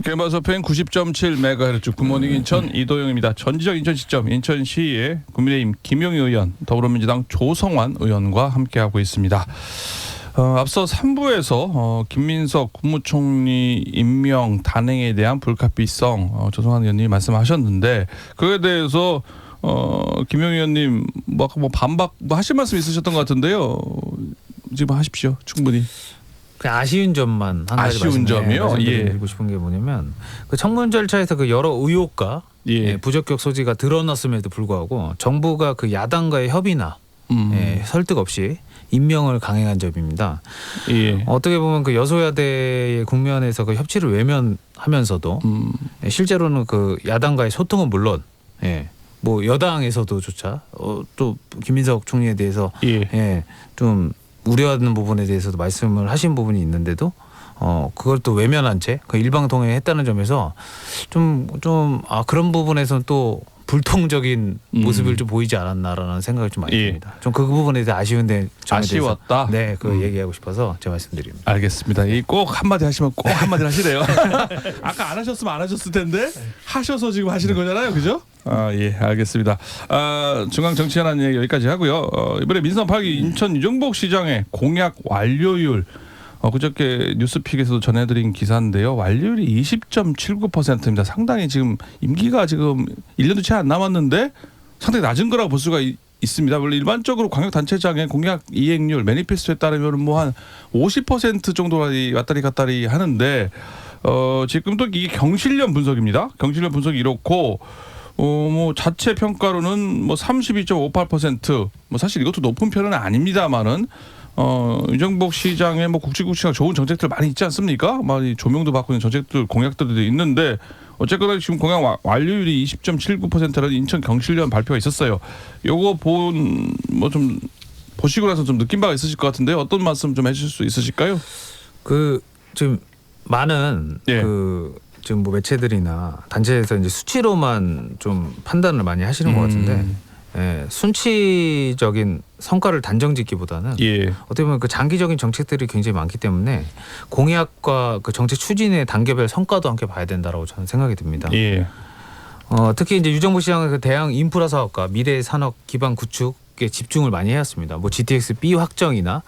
개마서 팬 90.7MHz 굿모닝 인천 이도영입니다. 전지적 인천 시점 인천시의 국민의힘 김용희 의원, 더불어민주당 조성환 의원과 함께하고 있습니다. 앞서 3부에서 김민석 국무총리 임명 단행에 대한 불가피성 조성환 의원님이 말씀하셨는데 그에 대해서 김용희 의원님 뭐 반박 하실 말씀 있으셨던 것 같은데요. 지금 하십시오. 충분히. 그 아쉬운 점만 한 가지 아쉬운 점이요? 말씀드리고 싶은 게 뭐냐면 그 청문 절차에서 그 여러 의혹과 부적격 소지가 드러났음에도 불구하고 정부가 그 야당과의 협의나 설득 없이 임명을 강행한 점입니다. 어떻게 보면 그 여소야대의 국면에서 그 협치를 외면하면서도 실제로는 그 야당과의 소통은 물론 뭐 여당에서도조차 또 김민석 총리에 대해서 좀 우려하는 부분에 대해서도 말씀을 하신 부분이 있는데도 그걸 또 외면한 채 그 일방통행했다는 점에서 좀 그런 부분에서는 또 불통적인 모습을 좀 보이지 않았나라는 생각이 좀 많이 듭니다. 좀 그 부분에 대해 아쉬운데 아쉬웠다. 네, 그 얘기하고 싶어서 제가 말씀드립니다. 알겠습니다. 꼭 한마디 하시면 꼭 한마디 하시래요. 아까 안 하셨으면 안 하셨을 텐데 하셔서 지금 하시는 거잖아요, 그죠? 예, 알겠습니다. 중앙 정치현안 얘기 여기까지 하고요. 이번에 민선 8기 인천 유정복 시장의 공약 완료율. 그저께 뉴스픽에서도 전해드린 기사인데요. 완료율이 20.79%입니다. 상당히 지금 임기가 지금 1년도 채 안 남았는데 상당히 낮은 거라고 볼 수가 있습니다. 원래 일반적으로 광역단체장의 공약 이행률 매니페스토에 따르면 뭐 한 50% 정도 왔다리 갔다리 하는데 지금 또 이게 경실련 분석입니다. 경실련 분석이 이렇고 뭐 자체 평가로는 뭐 32.58%. 뭐 사실 이것도 높은 편은 아닙니다만은. 유정복 시장의 뭐 굵직굵직한 좋은 정책들 많이 있지 않습니까? 많이 조명도 받고 있는 정책들 공약들도 있는데 어쨌거나 지금 공약 완료율이 20.79%라는 인천 경실련 발표가 있었어요. 요거 뭐 좀 보시고 나서 좀 느낀 바가 있으실 것 같은데 어떤 말씀 좀 해주실 수 있으실까요? 그 지금 많은 그 지금 뭐 매체들이나 단체에서 이제 수치로만 좀 판단을 많이 하시는 것 같은데. 순치적인 성과를 단정짓기보다는 어떻게 보면 그 장기적인 정책들이 굉장히 많기 때문에 공약과 그 정책 추진의 단계별 성과도 함께 봐야 된다라고 저는 생각이 듭니다. 특히 이제 유정복 시장은 그 대형 인프라 사업과 미래 산업 기반 구축에 집중을 많이 해왔습니다. 뭐 GTX B 확정이나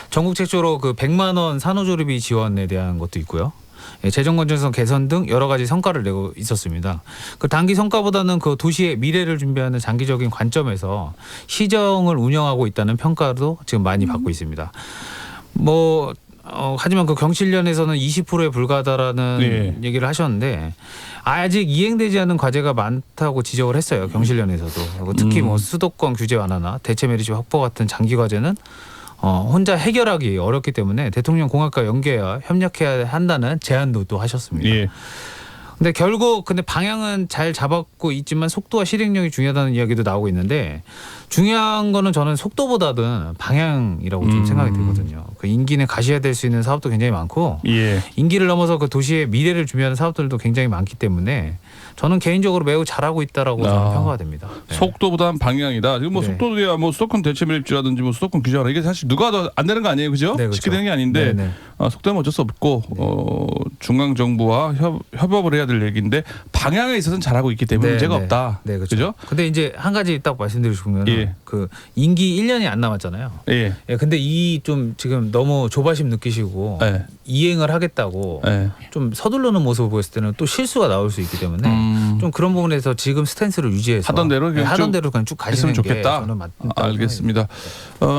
전국 최초로 그 100만 원 산후조리비 지원에 대한 것도 있고요. 재정 건전성 개선 등 여러 가지 성과를 내고 있었습니다. 그 단기 성과보다는 그 도시의 미래를 준비하는 장기적인 관점에서 시정을 운영하고 있다는 평가도 지금 많이 받고 있습니다. 뭐 하지만 그 경실련에서는 20%에 불과하다라는 얘기를 하셨는데 아직 이행되지 않은 과제가 많다고 지적을 했어요. 경실련에서도. 특히 뭐 수도권 규제 완화나 대체 메리트 확보 같은 장기 과제는 혼자 해결하기 어렵기 때문에 대통령 공약과 연계해야 협력해야 한다는 제안도 또 하셨습니다. 근데 결국 방향은 잘 잡았고 있지만 속도와 실행력이 중요하다는 이야기도 나오고 있는데 중요한 거는 저는 속도보다는 방향이라고 좀 생각이 들거든요. 그 임기 내 가시화될 수 있는 사업도 굉장히 많고 임기를 넘어서 그 도시의 미래를 준비하는 사업들도 굉장히 많기 때문에 저는 개인적으로 매우 잘하고 있다라고 저는 평가가 됩니다. 속도보다는 방향이다. 지금 뭐 속도야 뭐 수도권 대체 밀집이라든지 뭐 수도권 규제나 이게 사실 누가 더 안 되는 거 아니에요, 그죠? 쉽게 되는 게 아닌데 속도는 어쩔 수 없고 중앙 정부와 협업을 해야 될 얘기인데 방향에 있어서는 잘하고 있기 때문에 문제가 없다. 그죠? 근데 이제 한 가지 딱 말씀드리고 싶은 건 그 임기 1년이 안 남았잖아요. 근데 이 좀 지금 너무 조바심 느끼시고 이행을 하겠다고 좀 서둘르는 모습을 보였을 때는 또 실수가 나올 수 있기 때문에 좀 그런 부분에서 지금 스탠스를 유지해서 하던 대로 그냥 쭉 가시는 게 좋겠다. 저는 알겠습니다.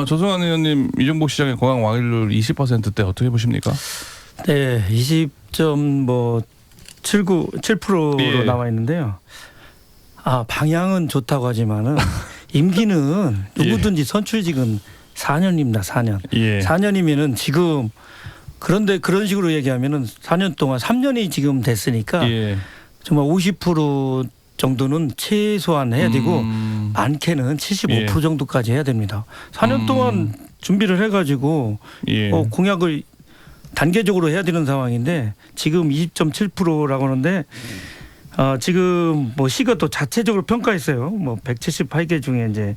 조성환 의원님 유정복 시장의 공약 완료율 20%대 어떻게 보십니까? 네, 20.7%로 나와 있는데요. 방향은 좋다고 하지만은 임기는 누구든지 선출직은 4년입니다. 4년. 4년이면은 지금 그런데 그런 식으로 얘기하면은 4년 동안 3년이 지금 됐으니까 정말 50% 정도는 최소한 해야 되고 많게는 75% 정도까지 해야 됩니다. 4년 동안 준비를 해가지고 공약을 단계적으로 해야 되는 상황인데 지금 20.7%라고 하는데 지금 뭐 시가 또 자체적으로 평가했어요. 뭐 178개 중에 이제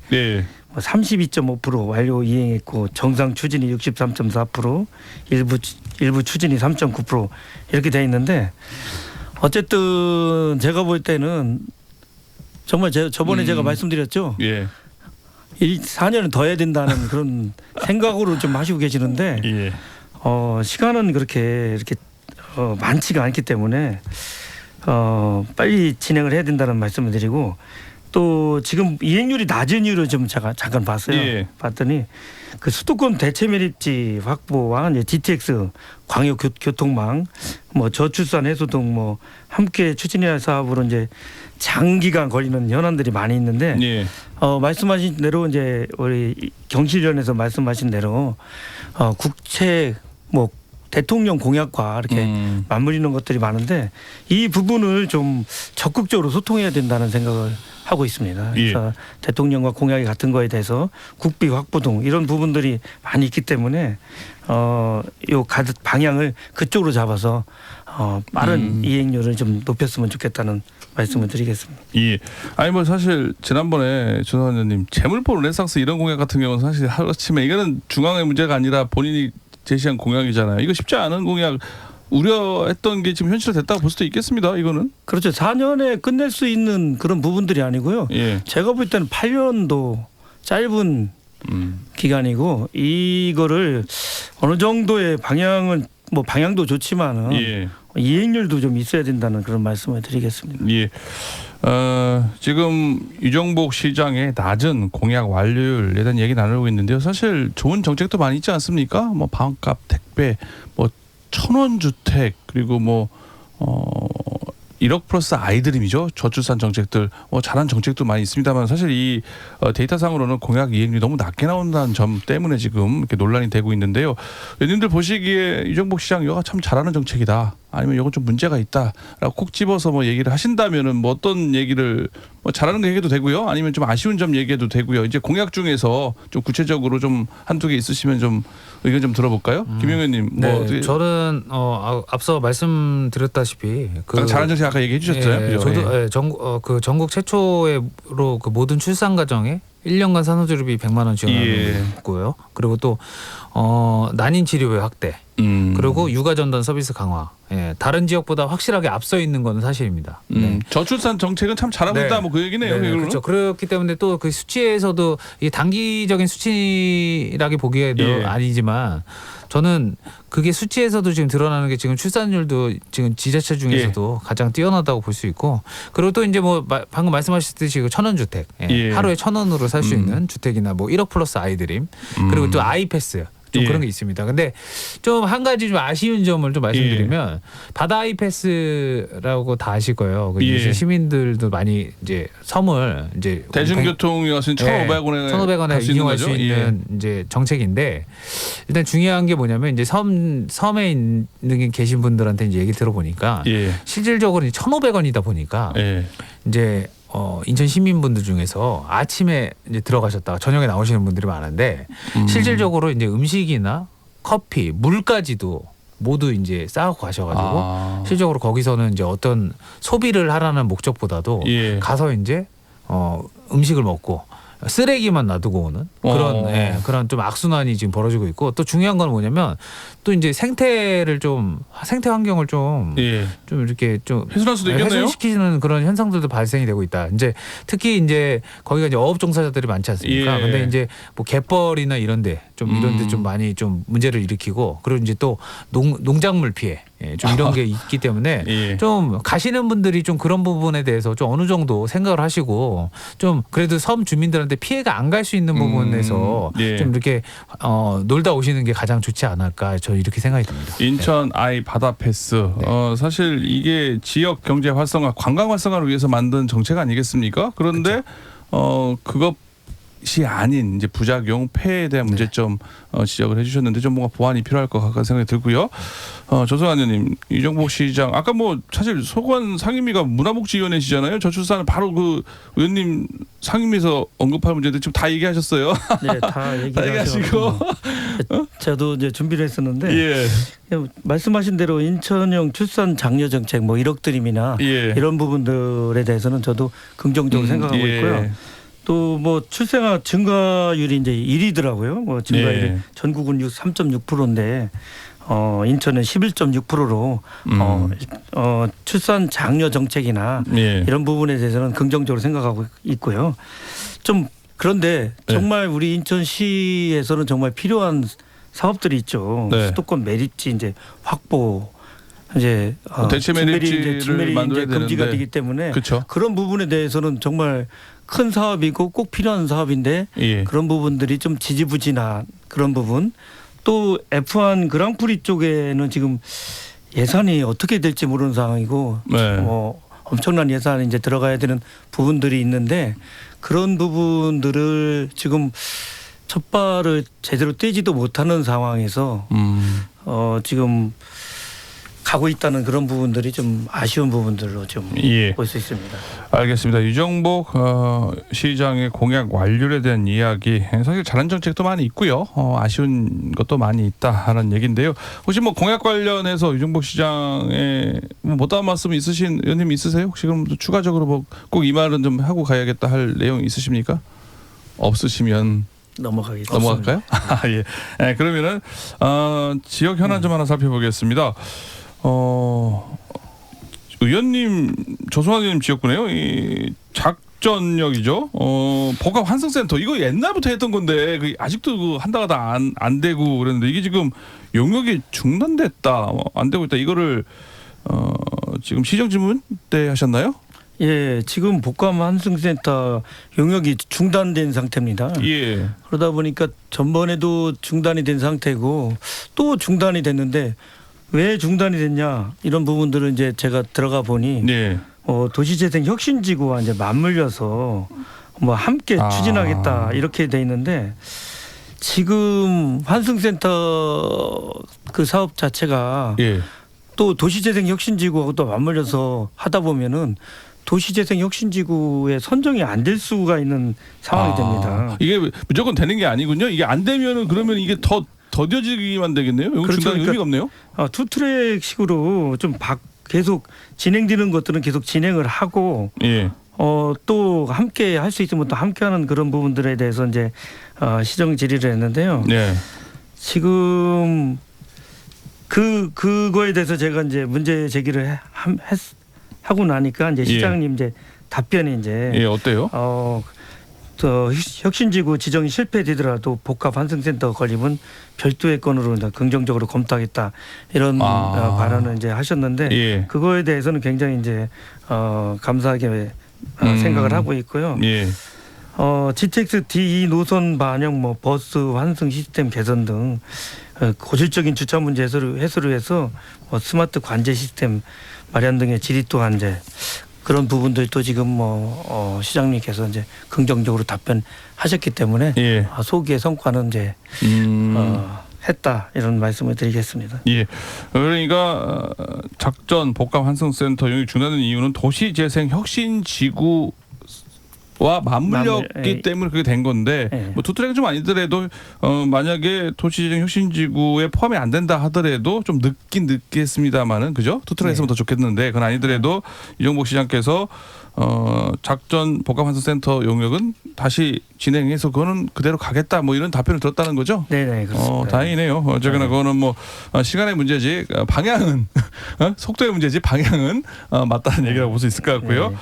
32.5% 완료 이행했고 정상 추진이 63.4%, 일부 추진이 3.9% 이렇게 돼 있는데 어쨌든 제가 볼 때는 정말 저번에 제가 말씀드렸죠. 예. 4년은 더 해야 된다는 그런 생각으로 좀 하시고 계시는데 예. 시간은 이렇게 많지가 않기 때문에 빨리 진행을 해야 된다는 말씀을 드리고 또 지금 이행률이 낮은 이유를 좀 제가 잠깐 봤어요. 예. 봤더니 그 수도권 대체 매립지 확보와 이제 GTX 광역 교통망, 뭐 저출산 해소 등 뭐 함께 추진해야 할 사업으로 이제 장기간 걸리는 현안들이 많이 있는데 예. 말씀하신 대로 이제 우리 경실련에서 말씀하신 대로 국채 뭐 대통령 공약과 이렇게 맞물리는 것들이 많은데 이 부분을 좀 적극적으로 소통해야 된다는 생각을 하고 있습니다. 그래서 대통령과 공약이 같은 거에 대해서 국비 확보 등 이런 부분들이 많이 있기 때문에 요 방향을 그쪽으로 잡아서 빠른 이행률을 좀 높였으면 좋겠다는 말씀을 드리겠습니다. 예. 아니 뭐 사실 지난번에 조선 의원님 재물포 르네상스 이런 공약 같은 경우는 사실 하루아침에 이거는 중앙의 문제가 아니라 본인이 제시한 공약이잖아요. 이거 쉽지 않은 공약 우려했던 게 지금 현실화됐다고 볼 수도 있겠습니다. 이거는. 그렇죠. 4년에 끝낼 수 있는 그런 부분들이 아니고요. 예. 제가 볼 때는 8년도 짧은 기간이고 이거를 어느 정도의 방향은 뭐 방향도 좋지만은 예. 이행률도 좀 있어야 된다는 그런 말씀을 드리겠습니다. 예. 지금 유정복 시장의 낮은 공약 완료율에 대한 얘기 나누고 있는데요. 사실 좋은 정책도 많이 있지 않습니까? 뭐 방값 택배, 뭐 1,000원 주택 그리고 뭐 1억 플러스 아이드림이죠. 저출산 정책들 잘한 정책도 많이 있습니다만 사실 이 데이터상으로는 공약 이행률이 너무 낮게 나온다는 점 때문에 지금 이렇게 논란이 되고 있는데요. 의원님들 보시기에 유정복 시장 이거 참 잘하는 정책이다. 아니면 이건 좀 문제가 있다라고 콕 집어서 뭐 얘기를 하신다면은 뭐 어떤 얘기를 뭐 잘하는 거 얘기해도 되고요. 아니면 좀 아쉬운 점 얘기해도 되고요. 이제 공약 중에서 좀 구체적으로 좀 한두 개 있으시면 좀 의견 좀 들어볼까요? 김영현님. 네, 저는 앞서 말씀드렸다시피 잘하는 정책 아까 얘기해 주셨죠. 예, 저도 전국 최초로 그 모든 출산 가정에 1년간 산후조리비 100만 원 지원하고요. 그리고 또 난임 치료비 확대. 그리고 육아 전담 서비스 강화. 예, 다른 지역보다 확실하게 앞서 있는 건 사실입니다. 네. 저출산 정책은 참 잘하고 있다. 뭐 그 얘기네요. 네, 그렇죠. 그렇기 때문에 또 그 수치에서도 이 단기적인 수치라기 보기에도 아니지만 저는 그게 수치에서도 지금 드러나는 게 지금 출산율도 지금 지자체 중에서도 가장 뛰어나다고 볼 수 있고 그리고 또 이제 뭐 방금 말씀하셨듯이 그 1,000원 주택 하루에 1,000원으로 살 수 있는 주택이나 뭐 1억 플러스 아이드림 그리고 또 아이패스 좀 그런 게 있습니다. 근데 좀 한 가지 좀 아쉬운 점을 좀 말씀드리면 바다 아이패스라고 다 아실 거예요. 그 시민들도 많이 이제 섬을 이제 대중교통이었으니 1,500원에 이용할 수 있는 이제 정책인데 일단 중요한 게 뭐냐면 이제 섬에 있는 계신 분들한테 이제 얘기 들어보니까 실질적으로 1,500원이다 보니까 이제 인천 시민분들 중에서 아침에 이제 들어가셨다가 저녁에 나오시는 분들이 많은데 실질적으로 이제 음식이나 커피, 물까지도 모두 이제 싸고 가셔가지고 실질적으로 거기서는 이제 어떤 소비를 하라는 목적보다도 가서 이제 음식을 먹고 쓰레기만 놔두고 오는 그런 좀 악순환이 지금 벌어지고 있고 또 중요한 건 뭐냐면 또 이제 생태 환경을 좀 이렇게 좀 훼손할 수도 있겠네요. 훼손시키는 그런 현상들도 발생이 되고 있다. 이제 특히 이제 거기가 이제 어업 종사자들이 많지 않습니까? 근데 이제 뭐 갯벌이나 이런데 좀 많이 좀 문제를 일으키고 그리고 이제 또 농작물 피해. 좀 이런 게 있기 때문에 좀 가시는 분들이 좀 그런 부분에 대해서 좀 어느 정도 생각을 하시고 좀 그래도 섬 주민들한테 피해가 안 갈 수 있는 부분에서 좀 이렇게 놀다 오시는 게 가장 좋지 않을까 저 이렇게 생각이 듭니다. 인천 아이 바다 패스 사실 이게 지역 경제 활성화, 관광 활성화를 위해서 만든 정책 아니겠습니까? 그런데 그것이 아닌 이제 부작용, 폐해에 대한 문제점 지적을 해주셨는데 좀 뭔가 보완이 필요할 것 같다는 생각이 들고요. 조성환 의원님, 유정복 시장 아까 뭐 사실 소관 상임위가 문화복지위원회시잖아요. 저출산은 바로 그 의원님 상임위에서 언급할 문제인데 지금 다 얘기하셨어요. 네, 다 얘기하시고 저도 이제 준비를 했었는데 말씀하신 대로 인천형 출산 장려 정책 뭐 1억 드림이나 이런 부분들에 대해서는 저도 긍정적으로 생각하고 있고요. 또 뭐 출생아 증가율이 이제 1위더라고요. 뭐 증가율이 전국은 3.6%인데 인천은 11.6%로 출산 장려 정책이나 예. 이런 부분에 대해서는 긍정적으로 생각하고 있고요. 좀 그런데 정말 우리 인천시에서는 정말 필요한 사업들이 있죠. 네. 수도권 매립지 이제 확보 이제 대체 매립지를 만들어야 이제 금지가 되는데. 되기 때문에 그쵸. 그런 부분에 대해서는 정말 큰 사업이고 꼭 필요한 사업인데 예. 그런 부분들이 좀 지지부진한 그런 부분. 또 F1 그랑프리 쪽에는 지금 예산이 어떻게 될지 모르는 상황이고 네. 엄청난 예산이 이제 들어가야 되는 부분들이 있는데 그런 부분들을 지금 첫발을 제대로 떼지도 못하는 상황에서 지금 가고 있다는 그런 부분들이 좀 아쉬운 부분들로 좀 볼 수 있습니다. 알겠습니다. 유정복 시장의 공약 완료에 대한 이야기, 사실 잘한 정책도 많이 있고요. 아쉬운 것도 많이 있다라는 얘기인데요. 혹시 뭐 공약 관련해서 유정복 시장에 못다한 말씀 있으신 의원님 있으세요? 혹시 그럼 추가적으로 뭐 꼭 이 말은 좀 하고 가야겠다 할 내용 있으십니까? 없으시면 넘어갈까요? 예. 네, 그러면은 지역 현안 좀 하나 살펴보겠습니다. 의원님 조성환 의원님 지역구네요. 이 작전역이죠. 복합 환승센터 이거 옛날부터 했던 건데 아직도 한다가 안 되고 그랬는데 이게 지금 용역이 중단됐다, 안 되고 있다. 이거를 지금 시정 질문 때 하셨나요? 예, 지금 복합 환승센터 용역이 중단된 상태입니다. 예. 그러다 보니까 전번에도 중단이 된 상태고 또 중단이 됐는데 왜 중단이 됐냐 이런 부분들을 이제 제가 들어가 보니 도시재생 혁신지구와 이제 맞물려서 뭐 함께 추진하겠다 이렇게 돼 있는데 지금 환승센터 그 사업 자체가 또 도시재생 혁신지구하고 또 맞물려서 하다 보면은 도시재생 혁신지구에 선정이 안 될 수가 있는 상황이 됩니다. 이게 무조건 되는 게 아니군요. 이게 안 되면은 그러면 이게 더뎌지기만 되겠네요. 그렇죠. 중단 의미가 없네요. 투트랙식으로 좀 계속 진행되는 것들은 계속 진행을 하고 또 함께 할 수 있으면 또 함께하는 그런 부분들에 대해서 이제 시정 질의를 했는데요. 지금 그거에 대해서 제가 이제 문제 제기를 하고 나니까 이제 시장님 이제 답변이 이제 어때요? 혁신지구 지정이 실패되더라도 복합 환승센터 건립은 별도의 건으로 긍정적으로 검토하겠다 이런 발언을 이제 하셨는데 그거에 대해서는 굉장히 이제 감사하게 생각을 하고 있고요. GTX D2 노선 반영, 뭐 버스 환승 시스템 개선 등 고질적인 주차 문제 해소를 해서 뭐 스마트 관제 시스템 마련 등의 질의 또한 이제 그런 부분들도 지금 시장님께서 이제 긍정적으로 답변하셨기 때문에 소기의 성과는 이제 했다 이런 말씀을 드리겠습니다. 그러니까 작전 복합 환승센터 용역 중단된 이유는 도시재생 혁신지구 와 맞물렸기 때문에 그게 된 건데 뭐 투트랙은 좀 아니더라도 만약에 도시재생 혁신지구에 포함이 안 된다 하더라도 좀 늦겠습니다만은 그죠? 투트랙 했으면 더 좋겠는데 그건 아니더라도 이정복 시장께서 작전 복합환승센터 용역은 다시 진행해서 그거는 그대로 가겠다 뭐 이런 답변을 들었다는 거죠? 네네 그렇습니다. 다행이네요. 어쨌거나 그거는 뭐 시간의 문제지 방향은 속도의 문제지 방향은 맞다는 얘기라고 볼 수 있을 것 같고요.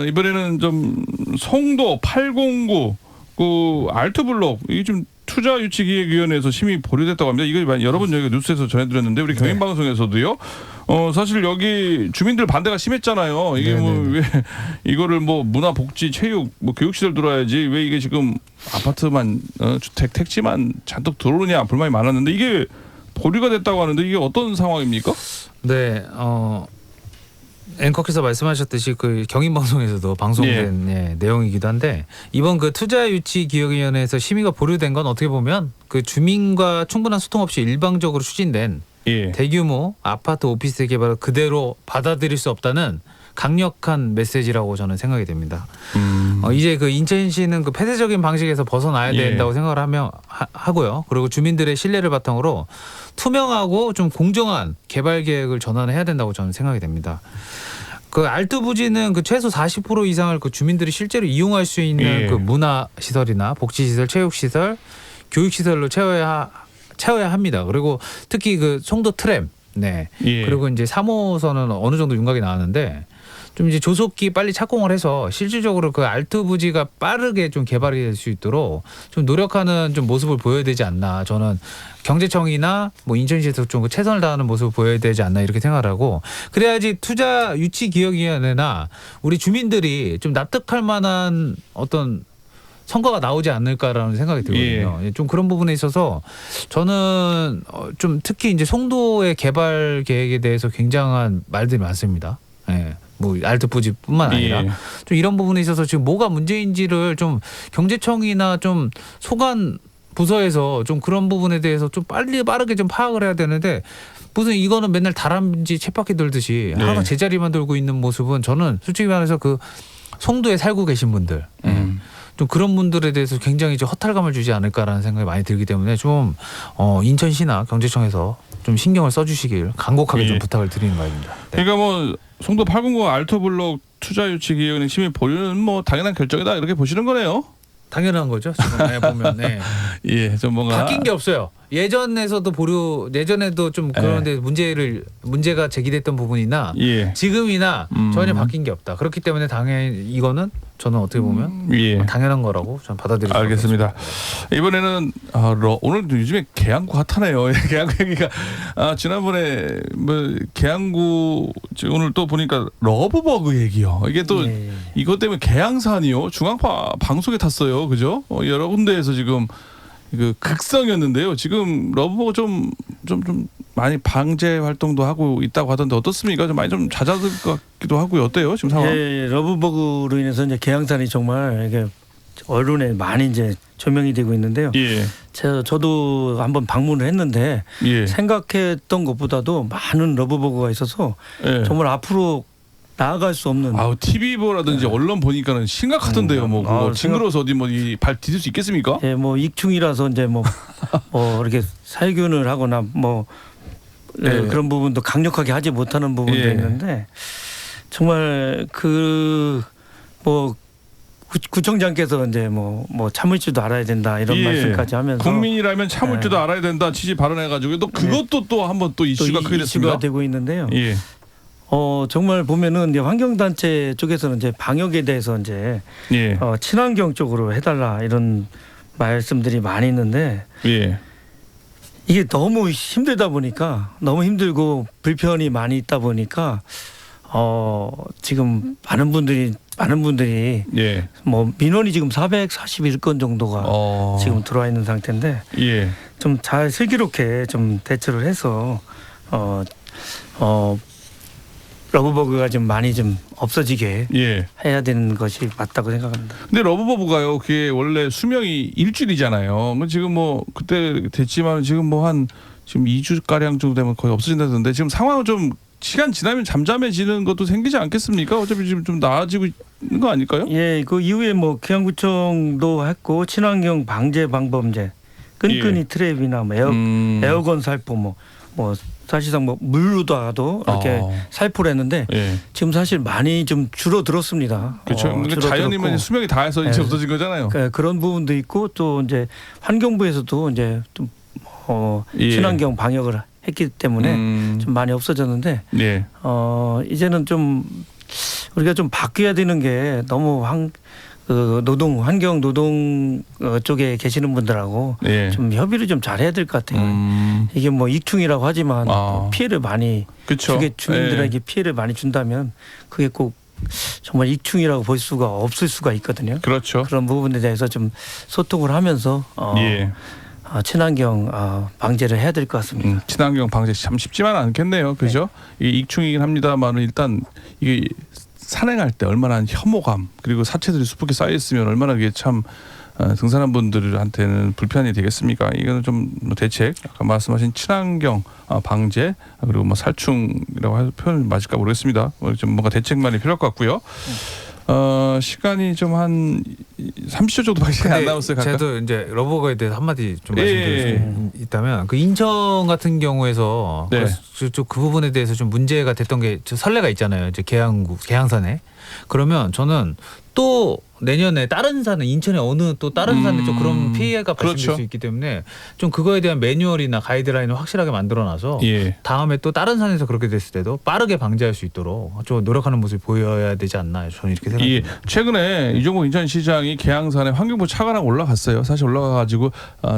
이번에는 좀 송도 809 그 알트블록 이게 좀 투자유치기획위원회에서 심의 보류됐다고 합니다. 이거 여러 번 저희가 뉴스에서 전해드렸는데 우리 경인방송에서도요. 사실 여기 주민들 반대가 심했잖아요. 이게 뭐 왜 이거를 뭐 문화복지, 체육, 뭐 교육시설 들어와야지 왜 이게 지금 아파트만 주택, 택지만 잔뜩 들어오느냐 불만이 많았는데 이게 보류가 됐다고 하는데 이게 어떤 상황입니까? 앵커께서 말씀하셨듯이 그 경인방송에서도 방송된 내용이기도 한데 이번 그 투자유치기획위원회에서 심의가 보류된 건 어떻게 보면 그 주민과 충분한 소통 없이 일방적으로 추진된 대규모 아파트 오피스 개발을 그대로 받아들일 수 없다는 강력한 메시지라고 저는 생각이 됩니다. 이제 그 인천시는 그 폐쇄적인 방식에서 벗어나야 된다고 생각을 하고요. 그리고 주민들의 신뢰를 바탕으로 투명하고 좀 공정한 개발 계획을 전환해야 된다고 저는 생각이 됩니다. 그 알트 부지는 그 최소 40% 이상을 그 주민들이 실제로 이용할 수 있는 그 문화 시설이나 복지 시설, 체육 시설, 교육 시설로 채워야 채워야 합니다. 그리고 특히 그 송도 트램, 네. 그리고 이제 3호선은 어느 정도 윤곽이 나왔는데 좀 이제 조속히 빨리 착공을 해서 실질적으로 그 알트 부지가 빠르게 좀 개발이 될 수 있도록 좀 노력하는 좀 모습을 보여야 되지 않나. 저는 경제청이나 뭐 인천시에서 좀 최선을 다하는 모습을 보여야 되지 않나 이렇게 생각을 하고 그래야지 투자 유치 기획위원회나 우리 주민들이 좀 납득할 만한 어떤 성과가 나오지 않을까라는 생각이 들거든요. 좀 그런 부분에 있어서 저는 좀 특히 이제 송도의 개발 계획에 대해서 굉장한 말들이 많습니다. 예. 뭐 알트 부지뿐만 아니라 좀 이런 부분에 있어서 지금 뭐가 문제인지를 좀 경제청이나 좀 소관 부서에서 좀 그런 부분에 대해서 좀 빠르게 좀 파악을 해야 되는데 무슨 이거는 맨날 다람쥐 쳇바퀴 돌듯이 항상 제자리만 돌고 있는 모습은 저는 솔직히 말해서 그 송도에 살고 계신 분들 좀 그런 분들에 대해서 굉장히 좀 허탈감을 주지 않을까라는 생각이 많이 들기 때문에 좀 인천시나 경제청에서 좀 신경을 써주시길 간곡하게 좀 부탁을 드리는 바입니다. 네. 그러니까 뭐 송도 809 알토블록 투자유치기획은행 심의 보류는 뭐 당연한 결정이다 이렇게 보시는 거네요. 당연한 거죠. 지금 보면 예, 좀 뭔가 바뀐 게 없어요. 예전에서도 예전에도 좀 그런데 문제가 제기됐던 부분이나 지금이나 전혀 바뀐 게 없다. 그렇기 때문에 당연히 이거는 저는 어떻게 보면 당연한 거라고 저는 받아들이고 알겠습니다. 이번에는 오늘 요즘에 계양구 핫하네요. 계양구 얘기가 지난번에 뭐 계양구 오늘 또 보니까 러브버그 얘기요. 이게 또 이것 때문에 계양산이요 중앙파 방송에 탔어요. 그죠? 여러 군데에서 지금 그 극성이었는데요. 지금 러브버그 좀 많이 방제 활동도 하고 있다고 하던데 어떻습니까? 좀 많이 좀 잦아들 것 같기도 하고요. 어때요? 지금 상황? 예, 러브버그로 인해서 이제 계양산이 정말 이게 언론에 많이 이제 조명이 되고 있는데요. 저도 한번 방문을 했는데 생각했던 것보다도 많은 러브버그가 있어서 정말 앞으로 나아갈 수 없는. TV보라든지 언론 보니까는 심각하던데요. 뭐 그거 징그러서 어디 뭐 발 디딜 수 있겠습니까? 예, 뭐 익충이라서 이제 뭐 이렇게 살균을 하거나 뭐 그런 부분도 강력하게 하지 못하는 부분도 있는데 정말 구청장께서 이제 뭐 참을 줄도 알아야 된다 이런 말씀까지 하면서 국민이라면 참을 줄도 알아야 된다 취지 발언해가지고 또 그것도 또 한번 또 이슈가 크게 됐습니다. 이슈가 되고 있는데요. 정말 보면은 이제 환경단체 쪽에서는 이제 방역에 대해서 이제 친환경 쪽으로 해달라 이런 말씀들이 많이 있는데 이게 너무 힘들다 보니까 너무 힘들고 불편이 많이 있다 보니까 지금 많은 분들이 뭐 민원이 지금 441건 정도가 지금 들어와 있는 상태인데 좀 잘 슬기롭게 좀 대처를 해서 러브버그가 좀 많이 좀 없어지게 해야 되는 것이 맞다고 생각합니다. 근데 러브버그가요, 그게 원래 수명이 일주일이잖아요. 지금 뭐 그때 됐지만 지금 뭐 한 지금 2주 가량 정도 되면 거의 없어진다던데 지금 상황은 좀 시간 지나면 잠잠해지는 것도 생기지 않겠습니까? 어차피 지금 좀 나아지고 있는 거 아닐까요? 예, 그 이후에 뭐 계양구청도 했고 친환경 방제 방법제, 끈끈이 트랩이나 뭐 에어건 살포 뭐 사실상 뭐 물로다도 이렇게 살포를 했는데 지금 사실 많이 좀 줄어들었습니다. 그렇죠. 그러니까 자연이면 수명이 다해서 이제 없어진 거잖아요. 그런 부분도 있고 또 이제 환경부에서도 이제 좀 친환경 방역을 했기 때문에 좀 많이 없어졌는데 이제는 좀 우리가 좀 바뀌어야 되는 게 너무 환경 노동 쪽에 계시는 분들하고 좀 협의를 좀 잘해야 될 것 같아요. 이게 뭐 익충이라고 하지만 피해를 많이 주민들에게 피해를 많이 준다면 그게 꼭 정말 익충이라고 볼 수가 없을 수가 있거든요. 그렇죠. 그런 부분에 대해서 좀 소통을 하면서 친환경 방제를 해야 될 것 같습니다. 친환경 방제 참 쉽지만 않겠네요. 그죠? 이게 익충이긴 합니다만 일단 이게 산행할 때 얼마나 혐오감 그리고 사체들이 수북에 쌓여 있으면 얼마나 이게 참 등산한 분들한테는 불편이 되겠습니까? 이거는 좀 대책, 아까 말씀하신 친환경 방제 그리고 뭐 살충이라고 할 표현 맞을까 모르겠습니다. 좀 뭔가 대책만이 필요할 것 같고요. 시간이 좀 한 30초 정도밖에 시간이 안 남았어요. 저도 이제 러브버그에 대해서 한마디 좀 말씀드릴 수 있다면 그 인천 같은 경우에서 그 부분에 대해서 좀 문제가 됐던 게 저 선례가 있잖아요. 이제 계양산에. 그러면 저는 또 내년에 다른 산에 인천의 어느 또 다른 산에 좀 그런 피해가 발생될 그렇죠. 수 있기 때문에 좀 그거에 대한 매뉴얼이나 가이드라인을 확실하게 만들어놔서 예. 다음에 또 다른 산에서 그렇게 됐을 때도 빠르게 방지할 수 있도록 좀 노력하는 모습이 보여야 되지 않나 저는 이렇게 생각합니다. 최근에 이종국 인천시장이 계양산에 환경부 차관하고 올라갔어요. 사실 올라가가지고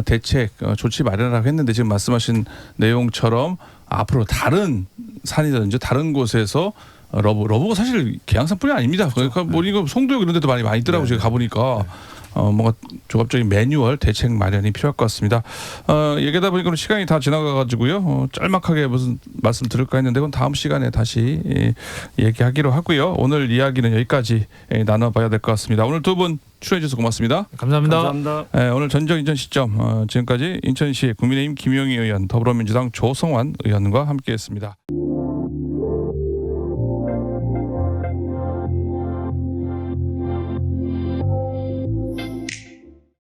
대책 조치 마련하라고 했는데 지금 말씀하신 내용처럼 앞으로 다른 산이든지 다른 곳에서 러브가 사실 계양산뿐이 아닙니다. 그러니까 뭐 이거 송도역 이런 데도 많이 있더라고요. 제가 가보니까 뭔가 조합적인 매뉴얼 대책 마련이 필요할 것 같습니다. 얘기하다 보니까 시간이 다 지나가가지고요. 짤막하게 무슨 말씀 드릴까 했는데 그건 다음 시간에 다시 얘기하기로 하고요. 오늘 이야기는 여기까지 나눠봐야 될 것 같습니다. 오늘 두 분 출연해 주셔서 고맙습니다. 감사합니다. 감사합니다. 오늘 전적 인천 시점 지금까지 인천시 국민의힘 김용희 의원, 더불어민주당 조성환 의원과 함께했습니다.